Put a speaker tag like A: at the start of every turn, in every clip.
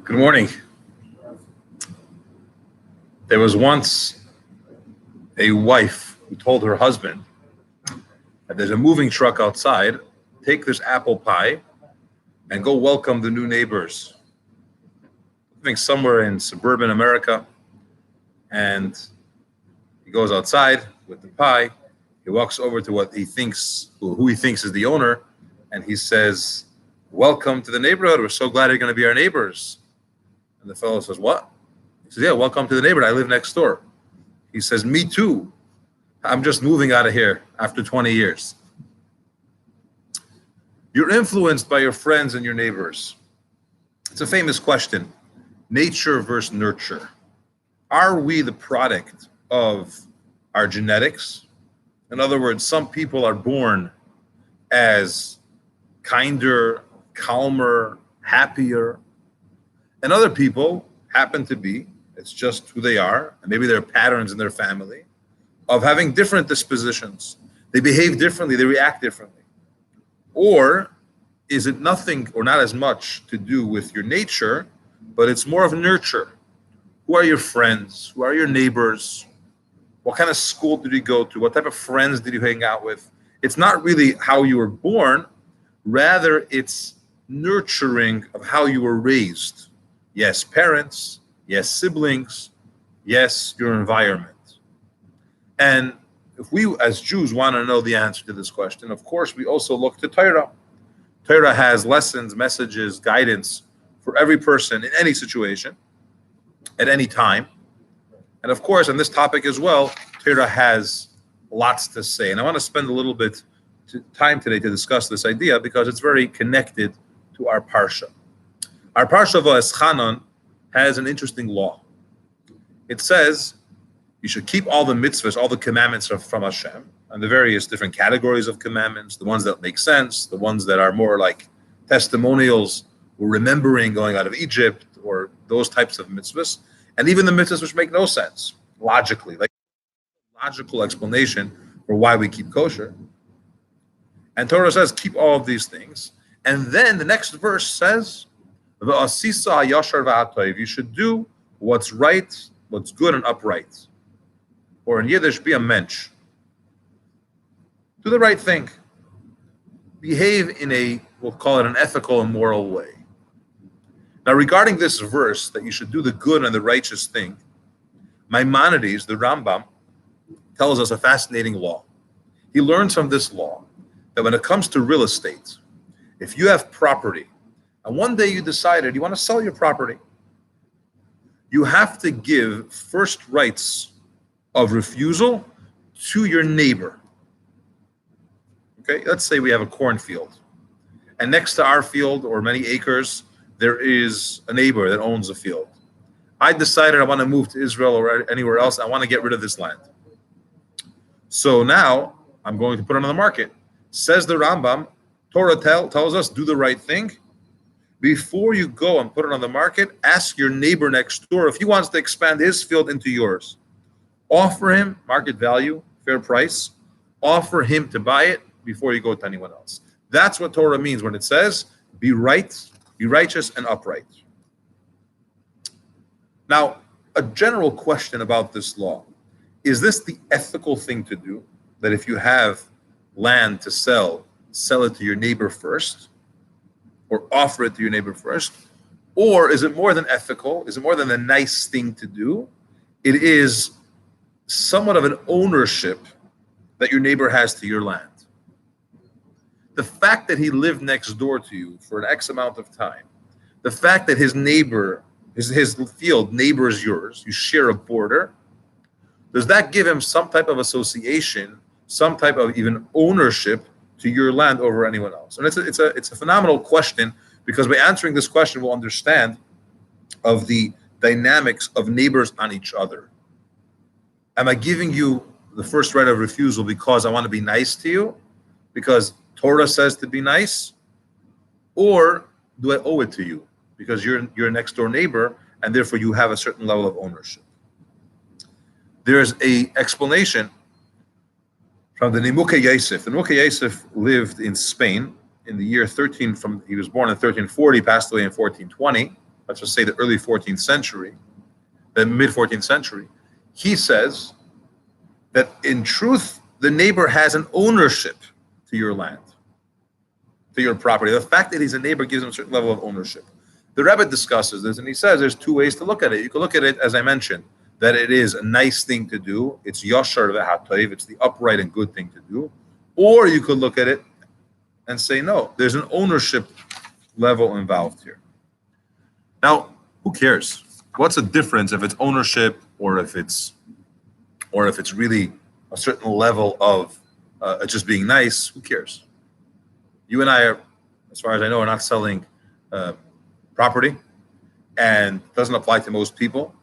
A: Good morning. There was once a wife who told her husband that there's a moving truck outside. Take this apple pie and go welcome the new neighbors. Living somewhere in suburban America, and he goes outside with the pie. He walks over to who he thinks is the owner, and he says, "Welcome to the neighborhood. We're so glad you're going to be our neighbors." And the fellow says, "What?" He says, "Yeah, welcome to the neighborhood. I live next door." He says, "Me too. I'm just moving out of here after 20 years. You're influenced by your friends and your neighbors. It's a famous question. Nature versus nurture. Are we the product of our genetics? In other words, some people are born as kinder, calmer, happier, and other people happen to be, it's just who they are, and maybe there are patterns in their family of having different dispositions. They behave differently, they react differently. Or is it nothing or not as much to do with your nature, but it's more of nurture? Who are your friends? Who are your neighbors? What kind of school did you go to? What type of friends did you hang out with? It's not really how you were born, rather it's nurturing of how you were raised. Yes, parents, yes, siblings, yes, your environment. And if we as Jews want to know the answer to this question, of course, we also look to Torah. Torah has lessons, messages, guidance for every person in any situation, at any time. And of course, on this topic as well, Torah has lots to say. And I want to spend a little bit time today to discuss this idea because it's very connected to our Parsha. Our Parsha Va'eschanan has an interesting law. It says you should keep all the mitzvahs, all the commandments from Hashem, and the various different categories of commandments, the ones that make sense, the ones that are more like testimonials or remembering going out of Egypt, or those types of mitzvahs, and even the mitzvahs which make no sense logically, like logical explanation for why we keep kosher. And Torah says keep all of these things. And then the next verse says, "V'asisa yashar v'atoiv," you should do what's right, what's good and upright. Or in Yiddish, be a mensch. Do the right thing. Behave in we'll call it an ethical and moral way. Now, regarding this verse, that you should do the good and the righteous thing, Maimonides, the Rambam, tells us a fascinating law. He learns from this law that when it comes to real estate, if you have property, and one day you decided you want to sell your property, you have to give first rights of refusal to your neighbor. Okay, let's say we have a cornfield, and next to our field, or many acres, there is a neighbor that owns a field. I decided I want to move to Israel or anywhere else. I want to get rid of this land. So now I'm going to put it on the market. Says the Rambam, Torah tells us, do the right thing. Before you go and put it on the market, ask your neighbor next door if he wants to expand his field into yours. Offer him market value, fair price. Offer him to buy it before you go to anyone else. That's what Torah means when it says, be right, be righteous and upright. Now, a general question about this law. Is this the ethical thing to do? That if you have land to sell it to your neighbor first? Or offer it to your neighbor first? Or is it more than ethical? Is it more than a nice thing to do? It is somewhat of an ownership that your neighbor has to your land. The fact that he lived next door to you for an X amount of time, the fact that his neighbor, his field neighbors yours, you share a border, does that give him some type of association, some type of even ownership to your land over anyone else? And it's a phenomenal question, because by answering this question, we'll understand of the dynamics of neighbors on each other. Am I giving you the first right of refusal because I want to be nice to you? Because Torah says to be nice? Or do I owe it to you because you're a next door neighbor and therefore you have a certain level of ownership? There's a explanation from the Nimukei Yosef. The Nimukei Yosef lived in Spain in the year he was born in 1340, passed away in 1420. let's just say the early 14th century, the mid 14th century, he says that in truth, the neighbor has an ownership to your land, to your property. The fact that he's a neighbor gives him a certain level of ownership. The Rabbi discusses this, and he says there's two ways to look at it. You can look at it, as I mentioned, that it is a nice thing to do. It's yashar v'hatoiv. It's the upright and good thing to do. Or you could look at it and say, no, there's an ownership level involved here. Now, who cares? What's the difference if it's ownership or if it's really a certain level of just being nice? Who cares? You and I are, as far as I know, are not selling property, and doesn't apply to most people.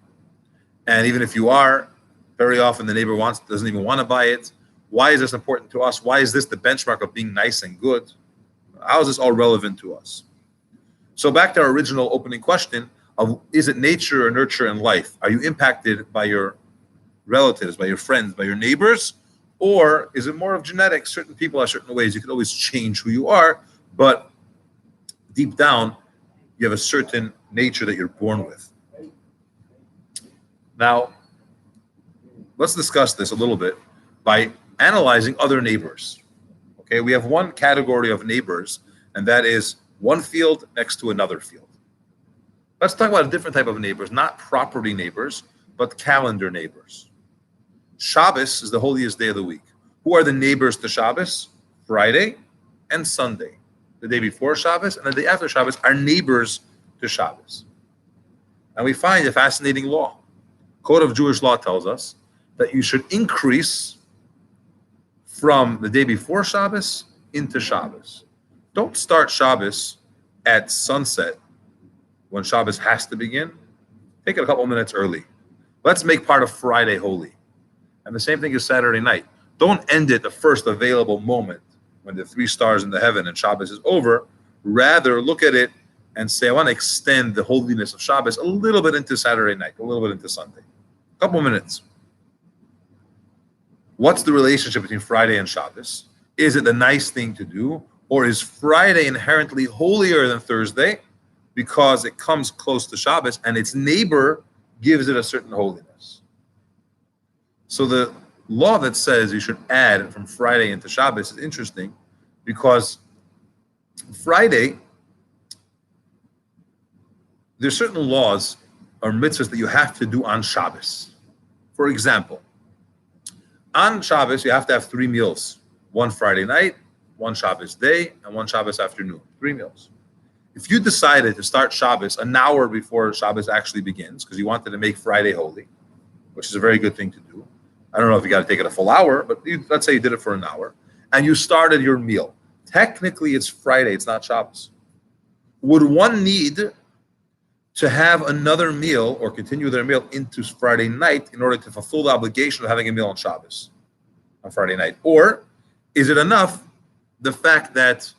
A: And even if you are, very often the neighbor doesn't even want to buy it. Why is this important to us? Why is this the benchmark of being nice and good? How is this all relevant to us? So back to our original opening question of, is it nature or nurture in life? Are you impacted by your relatives, by your friends, by your neighbors? Or is it more of genetics? Certain people are certain ways. You can always change who you are, but deep down, you have a certain nature that you're born with. Now, let's discuss this a little bit by analyzing other neighbors. Okay, we have one category of neighbors, and that is one field next to another field. Let's talk about a different type of neighbors, not property neighbors, but calendar neighbors. Shabbos is the holiest day of the week. Who are the neighbors to Shabbos? Friday and Sunday. The day before Shabbos and the day after Shabbos are neighbors to Shabbos. And we find a fascinating law. Code of Jewish law tells us that you should increase from the day before Shabbos into Shabbos. Don't start Shabbos at sunset when Shabbos has to begin. Take it a couple minutes early. Let's make part of Friday holy. And the same thing is Saturday night. Don't end it the first available moment when the 3 stars in the heaven and Shabbos is over. Rather, look at it and say, I want to extend the holiness of Shabbos a little bit into Saturday night, a little bit into Sunday. A couple minutes. What's the relationship between Friday and Shabbos? Is it the nice thing to do? Or is Friday inherently holier than Thursday because it comes close to Shabbos and its neighbor gives it a certain holiness? So the law that says you should add from Friday into Shabbos is interesting because Friday, there's certain laws or mitzvahs that you have to do on Shabbos. For example, on Shabbos, you have to have 3 meals. One Friday night, one Shabbos day, and one Shabbos afternoon. 3 meals. If you decided to start Shabbos an hour before Shabbos actually begins, because you wanted to make Friday holy, which is a very good thing to do. I don't know if you got to take it a full hour, but let's say you did it for an hour, and you started your meal. Technically, it's Friday, it's not Shabbos. Would one need to have another meal or continue their meal into Friday night in order to fulfill the obligation of having a meal on Shabbos on Friday night? Or is it enough the fact that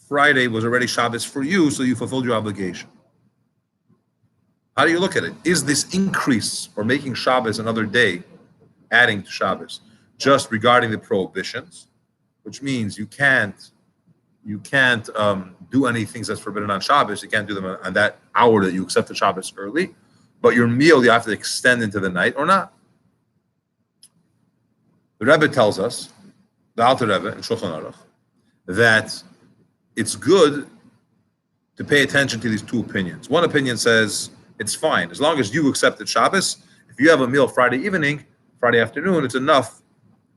A: Friday was already Shabbos for you, so you fulfilled your obligation? How do you look at it? Is this increase or making Shabbos another day, adding to Shabbos, just regarding the prohibitions, which means you can't do any things that's forbidden on Shabbos. You can't do them on that hour that you accept the Shabbos early, but your meal you have to extend into the night or not? The Rebbe tells us, the Alter Rebbe in Shulchan Aruch, that it's good to pay attention to these two opinions. One opinion says it's fine as long as you accepted Shabbos. If you have a meal Friday evening, Friday afternoon, it's enough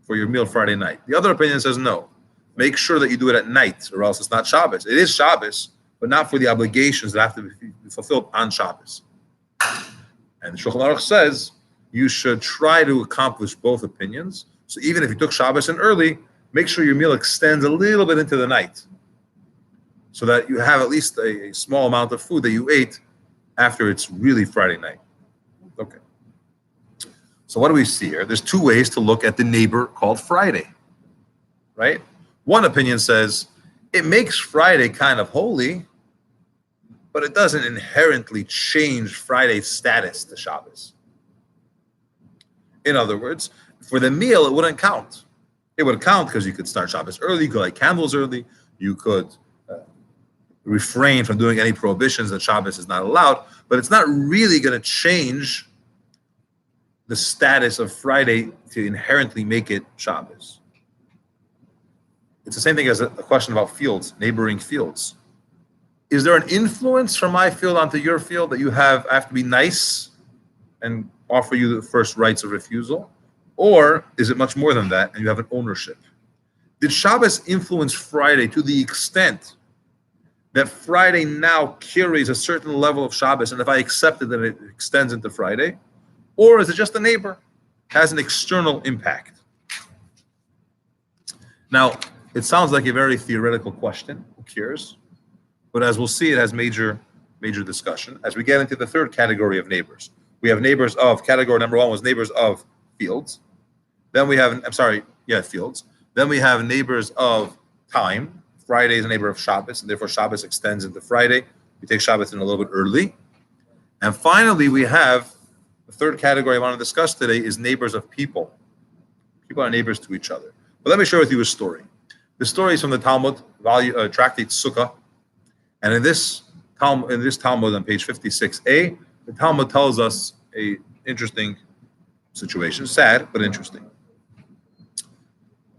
A: for your meal Friday night. The other opinion says no. Make sure that you do it at night, or else it's not Shabbos. It is Shabbos, but not for the obligations that have to be fulfilled on Shabbos. And Shulchan Aruch says you should try to accomplish both opinions. So even if you took Shabbos in early, make sure your meal extends a little bit into the night, so that you have at least a small amount of food that you ate after it's really Friday night. Okay. So what do we see here? There's 2 ways to look at the neighbor called Friday, right? One opinion says it makes Friday kind of holy, but it doesn't inherently change Friday's status to Shabbos. In other words, for the meal, it wouldn't count. It would count because you could start Shabbos early, you could light candles early, you could refrain from doing any prohibitions that Shabbos is not allowed, but it's not really going to change the status of Friday to inherently make it Shabbos. It's the same thing as a question about fields, neighboring fields. Is there an influence from my field onto your field that I have to be nice and offer you the first rights of refusal? Or is it much more than that and you have an ownership? Did Shabbos influence Friday to the extent that Friday now carries a certain level of Shabbos, and if I accept it, then it extends into Friday? Or is it just a neighbor? Has an external impact? Now, it sounds like a very theoretical question. Who cares? But as we'll see, it has major discussion. As we get into the third category of neighbors, we have neighbors of, category number one was neighbors of fields. Then we have, fields. Then we have neighbors of time. Friday is a neighbor of Shabbos, and therefore Shabbos extends into Friday. We take Shabbos in a little bit early. And finally, we have the third category I want to discuss today is neighbors of people. People are neighbors to each other. But let me share with you a story. The story is from the Talmud, tractate Sukkah. And in this Talmud on page 56a, the Talmud tells us a interesting situation, sad but interesting.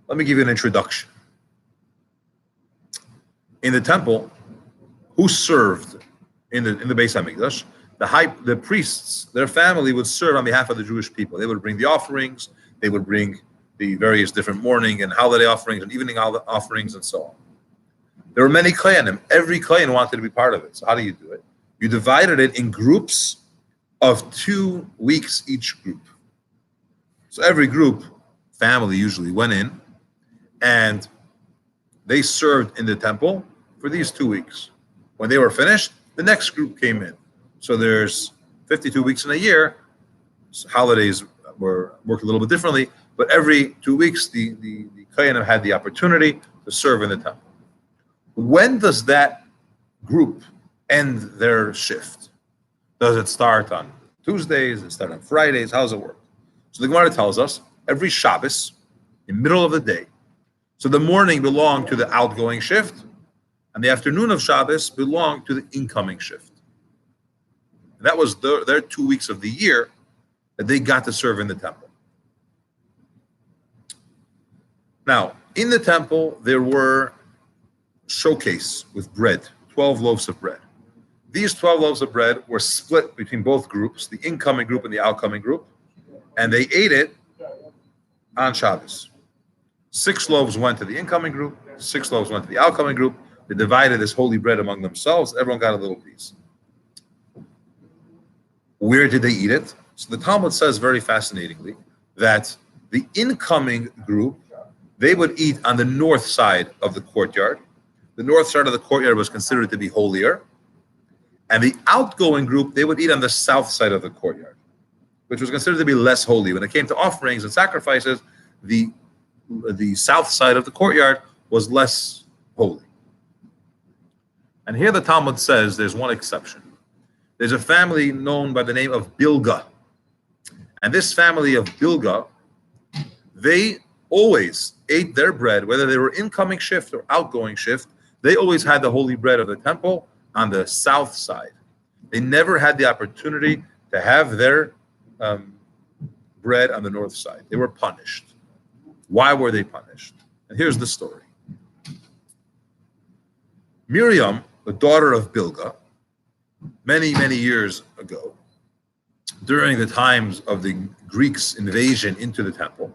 A: Let me give you an introduction. In the temple, who served in the Beis Hamikdash? The priests, their family would serve on behalf of the Jewish people. They would bring the offerings. They would bring the various different morning and holiday offerings and evening offerings and so on. There were many kohanim. Every kohen wanted to be part of it. So how do you do it? You divided it in groups of 2 weeks each group. So every group, family usually, went in and they served in the temple for these 2 weeks. When they were finished, the next group came in. So there's 52 weeks in a year. So holidays were worked a little bit differently, but every 2 weeks, the kohanim had the opportunity to serve in the temple. When does that group end their shift? Does it start on Tuesdays? Does it start on Fridays? How does it work? So the Gemara tells us every Shabbos, in the middle of the day. So the morning belonged to the outgoing shift, and the afternoon of Shabbos belonged to the incoming shift. And that was their 2 weeks of the year that they got to serve in the temple. Now, in the temple, there were showcase with bread, 12 loaves of bread. These 12 loaves of bread were split between both groups, the incoming group and the outcoming group, and they ate it on Shabbos. 6 loaves went to the incoming group, 6 loaves went to the outcoming group. They divided this holy bread among themselves. Everyone got a little piece. Where did they eat it? So the Talmud says very fascinatingly that the incoming group, they would eat on the north side of the courtyard. The north side of the courtyard was considered to be holier. And the outgoing group, they would eat on the south side of the courtyard, which was considered to be less holy. When it came to offerings and sacrifices, the south side of the courtyard was less holy. And here the Talmud says there's one exception. There's a family known by the name of Bilga. And this family of Bilga, they always ate their bread, whether they were incoming shift or outgoing shift, they always had the holy bread of the temple on the south side. They never had the opportunity to have their bread on the north side. They were punished. Why were they punished? And here's the story. Miriam, the daughter of Bilga, many, many years ago, during the times of the Greeks' invasion into the temple,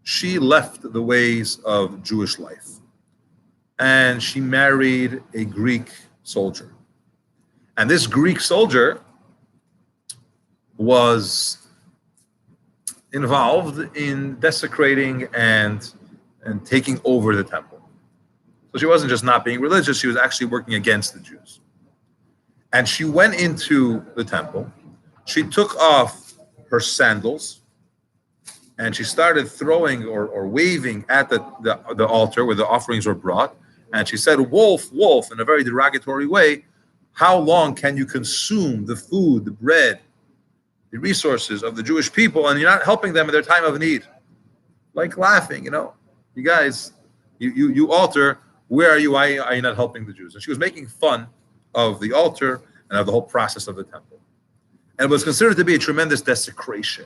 A: she left the ways of Jewish life. And she married a Greek soldier. And this Greek soldier was involved in desecrating and taking over the temple. So she wasn't just not being religious, she was actually working against the Jews. And she went into the temple, she took off her sandals, and she started throwing or waving at the altar where the offerings were brought. And she said, "Wolf, wolf," in a very derogatory way. How long can you consume the food, the bread, the resources of the Jewish people, and you're not helping them in their time of need? Like laughing, you guys, you altar, Where are you? Why are you not helping the Jews? And she was making fun of the altar and of the whole process of the temple. And it was considered to be a tremendous desecration.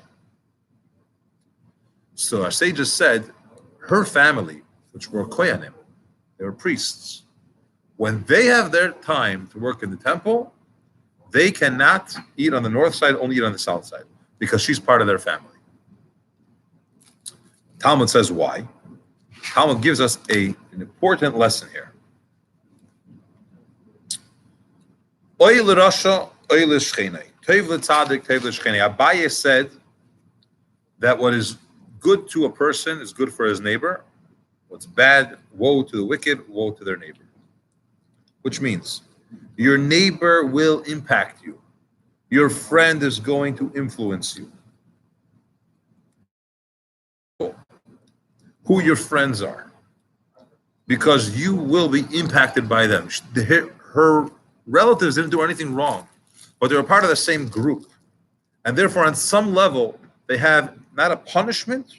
A: So our sages said, her family, which were Kohanim, they were priests, when they have their time to work in the temple, they cannot eat on the north side, only eat on the south side, because she's part of their family. Talmud says why. Talmud gives us an important lesson here. Abaye said that what is good to a person is good for his neighbor. What's bad, woe to the wicked, woe to their neighbor. Which means your neighbor will impact you. Your friend is going to influence you. Who your friends are, because you will be impacted by them. Her relatives didn't do anything wrong, but they were part of the same group. And therefore, on some level, they have not a punishment,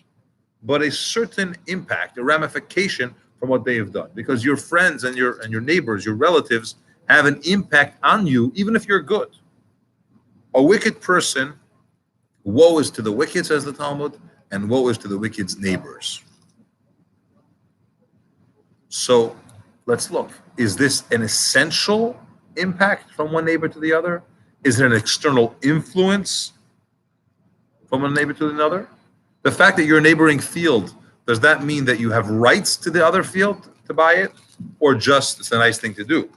A: but a certain impact, a ramification from what they have done. Because your friends and your neighbors, your relatives, have an impact on you, even if you're good. A wicked person, woe is to the wicked, says the Talmud, and woe is to the wicked's neighbors. So let's look. Is this an essential impact from one neighbor to the other? Is it an external influence from one neighbor to another? The fact that you're a neighboring field, does that mean that you have rights to the other field to buy it? Or just it's a nice thing to do?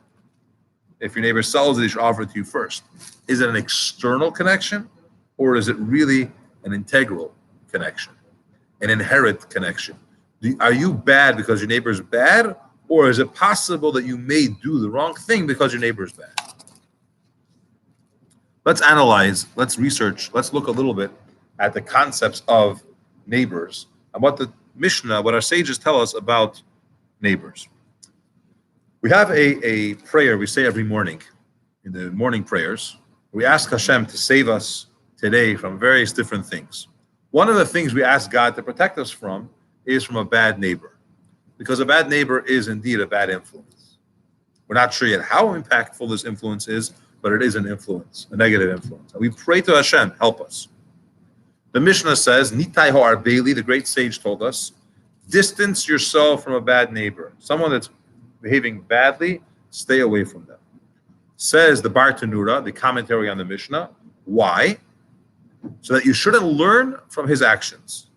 A: If your neighbor sells it, he should offer it to you first. Is it an external connection? Or is it really an integral connection? An inherent connection? Are you bad because your neighbor is bad? Or is it possible that you may do the wrong thing because your neighbor is bad? Let's analyze, let's research, let's look a little bit at the concepts of neighbors and what the Mishnah, what our sages tell us about neighbors. We have a prayer we say every morning, in the morning prayers. We ask Hashem to save us today from various different things. One of the things we ask God to protect us from is from a bad neighbor, because a bad neighbor is indeed a bad influence. We're not sure yet how impactful this influence is, but it is an influence, a negative influence. And we pray to Hashem, help us. The Mishnah says, Nitai ho arbeli, the great sage told us, distance yourself from a bad neighbor. Someone that's behaving badly, stay away from them. Says the Bar Tanura, the commentary on the Mishnah, why? So that you shouldn't learn from his actions,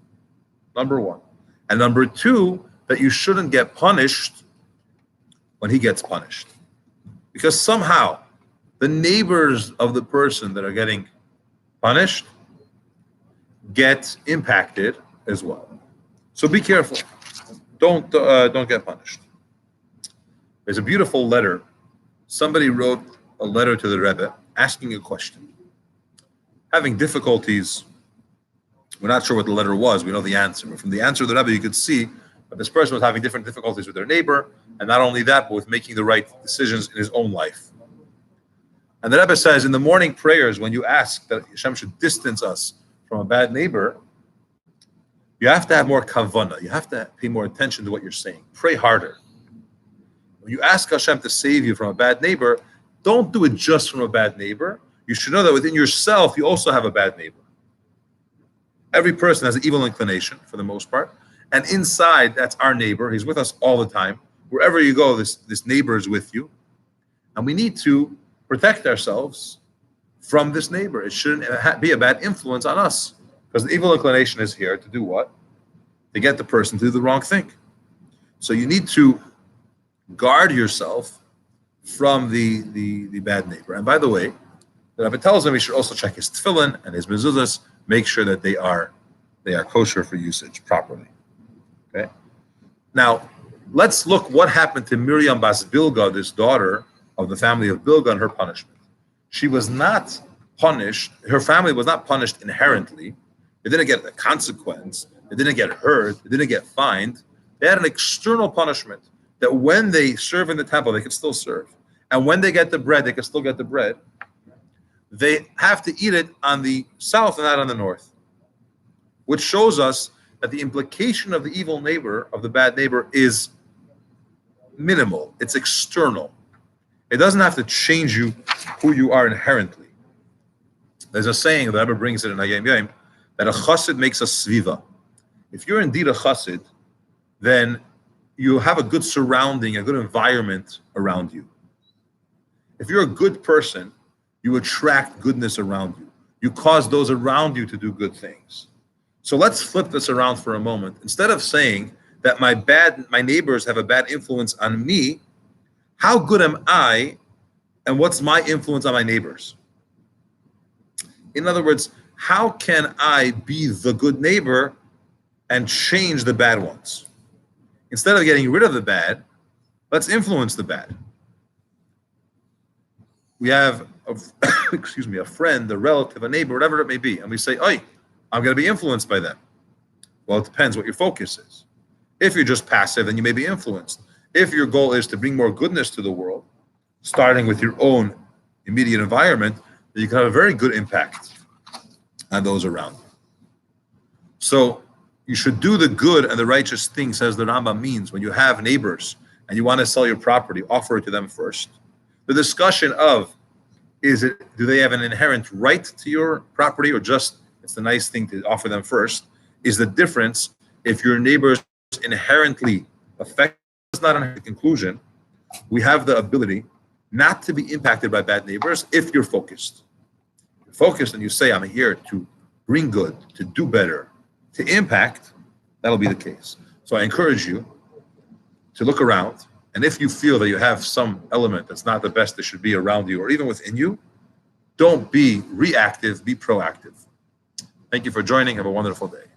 A: number one. And number two, that you shouldn't get punished when he gets punished. Because somehow, the neighbors of the person that are getting punished get impacted as well. So be careful. Don't get punished. There's a beautiful letter. Somebody wrote a letter to the Rebbe asking a question. Having difficulties, we're not sure what the letter was. We know the answer. But from the answer of the Rabbi, you could see that this person was having different difficulties with their neighbor, and not only that, but with making the right decisions in his own life. And the Rebbe says, in the morning prayers, when you ask that Hashem should distance us from a bad neighbor, you have to have more kavanah. You have to pay more attention to what you're saying. Pray harder. When you ask Hashem to save you from a bad neighbor, don't do it just from a bad neighbor. You should know that within yourself, you also have a bad neighbor. Every person has an evil inclination, for the most part. And inside, that's our neighbor. He's with us all the time. Wherever you go, this neighbor is with you. And we need to protect ourselves from this neighbor. It shouldn't be a bad influence on us. Because the evil inclination is here to do what? To get the person to do the wrong thing. So you need to guard yourself from the bad neighbor. And by the way, the Rabbi tells him he should also check his tefillin and his mezuzahs, make sure that they are kosher for usage properly. Okay. Now, let's look what happened to Miriam Bas Bilga, this daughter of the family of Bilga, and her punishment. She was not punished. Her family was not punished inherently. They didn't get a consequence. They didn't get hurt. They didn't get fined. They had an external punishment that when they serve in the temple, they could still serve. And when they get the bread, they could still get the bread. They have to eat it on the south and not on the north, which shows us that the implication of the evil neighbor, of the bad neighbor, is minimal. It's external. It doesn't have to change you who you are inherently. There's a saying, the Rabbi brings it in Hayom Yom, that a chassid makes a sviva. If you're indeed a chassid, then you have a good surrounding, a good environment around you. If you're a good person, you attract goodness around you. You cause those around you to do good things. So let's flip this around for a moment. Instead of saying that my neighbors have a bad influence on me, how good am I, and what's my influence on my neighbors? In other words, how can I be the good neighbor and change the bad ones? Instead of getting rid of the bad, let's influence the bad. We have a friend, a relative, a neighbor, whatever it may be, and we say, "Oi, I'm going to be influenced by them." Well, it depends what your focus is. If you're just passive, then you may be influenced. If your goal is to bring more goodness to the world, starting with your own immediate environment, then you can have a very good impact on those around you. So you should do the good and the righteous things, as the Rambam means. When you have neighbors and you want to sell your property, offer it to them first. The discussion of, do they have an inherent right to your property, or just it's the nice thing to offer them first, is the difference. If your neighbors inherently affect, it's not a conclusion. We have the ability not to be impacted by bad neighbors if you're focused. You're focused and you say, I'm here to bring good, to do better, to impact, that'll be the case. So I encourage you to look around, and if you feel that you have some element that's not the best that should be around you or even within you, don't be reactive, be proactive. Thank you for joining. Have a wonderful day.